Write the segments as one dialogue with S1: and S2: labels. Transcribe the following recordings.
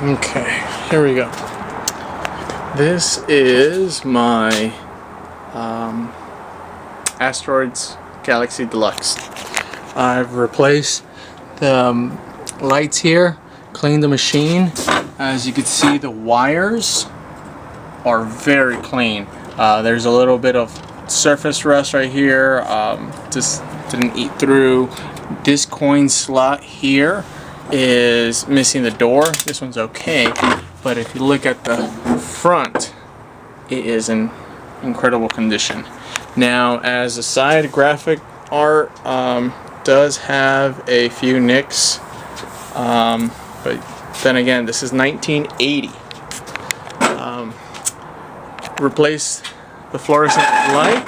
S1: Okay, here we go. This is my Asteroids Galaxy Deluxe. I've replaced the lights here, cleaned the machine. As you can see, the wires are very clean. There's a little bit of surface rust right here, just didn't eat through. This coin slot here is missing the door. This one's okay, but if you look at the front, it is in incredible condition. Now, as a side, graphic art does have a few nicks, but then again, this is 1980. Replace the fluorescent light.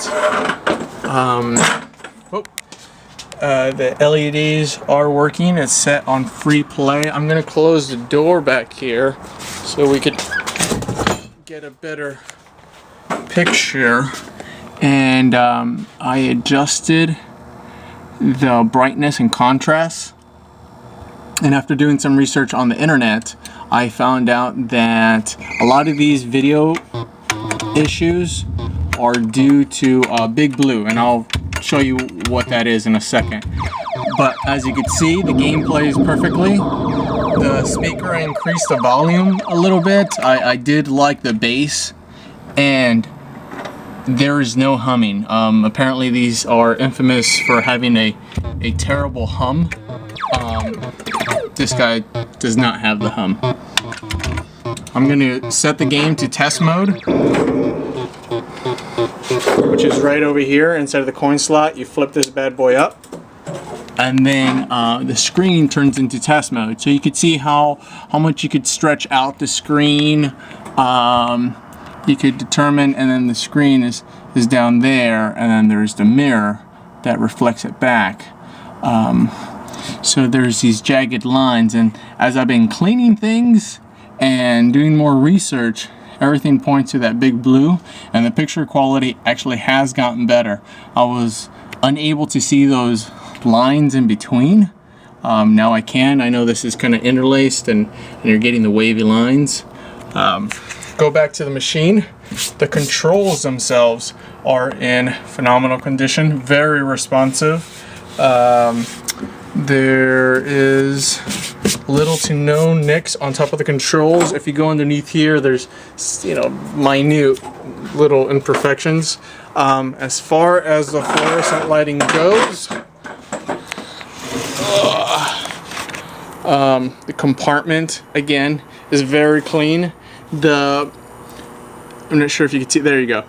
S1: The LEDs are working. It's set on free play. I'm gonna close the door back here so we could get a better picture. And I adjusted the brightness and contrast. And after doing some research on the internet, I found out that a lot of these video issues are due to Big Blue, and I'll show you what that is in a second. But as you can see, the game plays perfectly. The speaker, I increased the volume a little bit. I did like the bass, and there is no humming. Apparently these are infamous for having a terrible hum. This guy does not have the hum. I'm going to set the game to test mode, which is right over here inside of the coin slot. You flip this bad boy up, and then the screen turns into test mode. So you could see how much you could stretch out the screen. You could determine, and then the screen is down there, and then there's the mirror that reflects it back. So there's these jagged lines, and as I've been cleaning things and doing more research, everything points to that Big Blue, and the picture quality actually has gotten better. I was unable to see those lines in between. Now I can. I know this is kind of interlaced, and you're getting the wavy lines. Go back to the machine. The controls themselves are in phenomenal condition, very responsive. There is little to no nicks on top of the controls. If you go underneath here, there's, you know, minute little imperfections. As far as the fluorescent lighting goes, the compartment again is very clean. I'm not sure if you can see, there you go.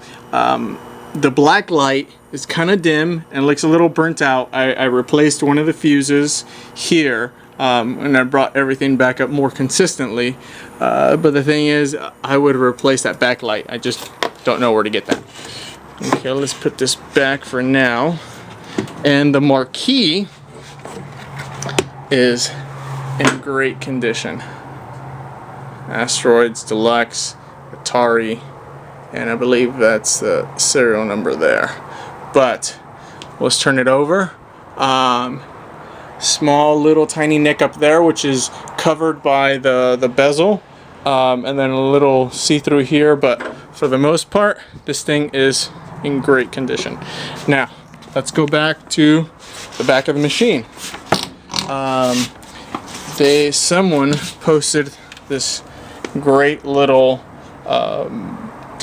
S1: The black light is kind of dim and looks a little burnt out. I replaced one of the fuses here, and I brought everything back up more consistently. But the thing is, I would replace that backlight. I just don't know where to get that. Okay, let's put this back for now. And the marquee is in great condition. Asteroids Deluxe, Atari, and I believe that's the serial number there. But let's turn it over. Small little tiny nick up there, which is covered by the bezel, and then a little see-through here, but for the most part this thing is in great condition. Now let's go back to the back of the machine. Someone posted this great little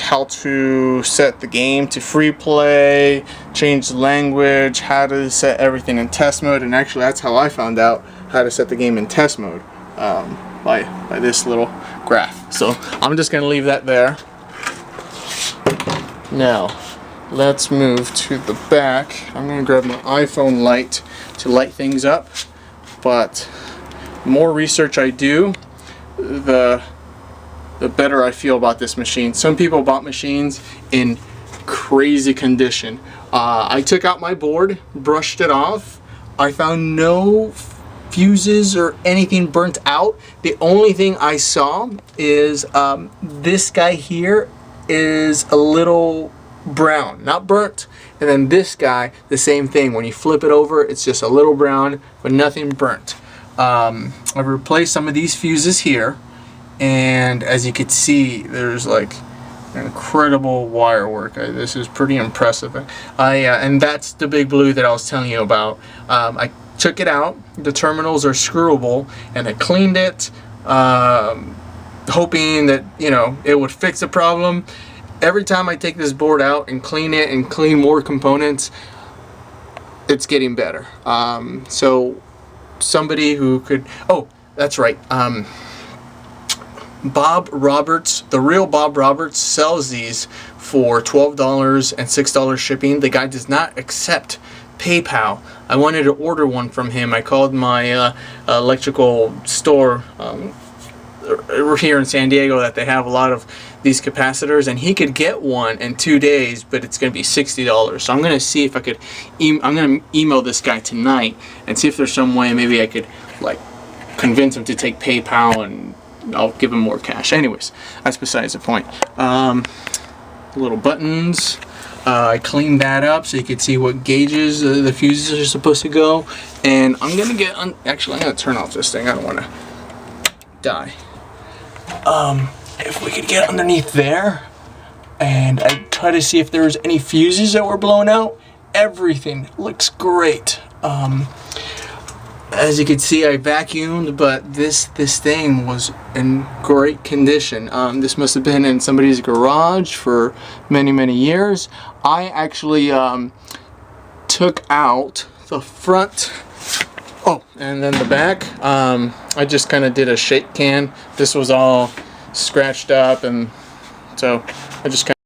S1: how to set the game to free play, change the language, how to set everything in test mode, and actually that's how I found out how to set the game in test mode, by this little graph. So I'm just gonna leave that there. Now let's move to the back. I'm gonna grab my iPhone light to light things up, but the more research I do, the better I feel about this machine. Some people bought machines in crazy condition. I took out my board, brushed it off. I found no fuses or anything burnt out. The only thing I saw is this guy here is a little brown, not burnt. And then this guy, the same thing. When you flip it over, it's just a little brown, but nothing burnt. I've replaced some of these fuses here, and as you can see, there's like incredible wire work. This is pretty impressive. And that's the big blue that I was telling you about. I took it out. The terminals are screwable, and I cleaned it, hoping that, you know, it would fix the problem. Every time I take this board out and clean it and clean more components, it's getting better. So somebody who could, oh, that's right, Bob Roberts, the real Bob Roberts, sells these for $12 and $6 shipping. The guy does not accept PayPal. I wanted to order one from him. I called my electrical store here in San Diego that they have a lot of these capacitors, and he could get one in 2 days, but it's going to be $60. So I'm going to see if I could, I'm going to email this guy tonight and see if there's some way maybe I could like convince him to take PayPal, and I'll give him more cash. Anyways, that's besides the point. Little buttons. I cleaned that up so you can see what gauges the fuses are supposed to go. And I'm gonna get actually, I'm gonna turn off this thing. I don't want to die. If we could get underneath there, and I try to see if there's any fuses that were blown out. Everything looks great. As you can see, I vacuumed, but this thing was in great condition. This must have been in somebody's garage for many years. I actually took out the front, oh, and then the back. I just kind of did a shake can. This was all scratched up, and so I just kind of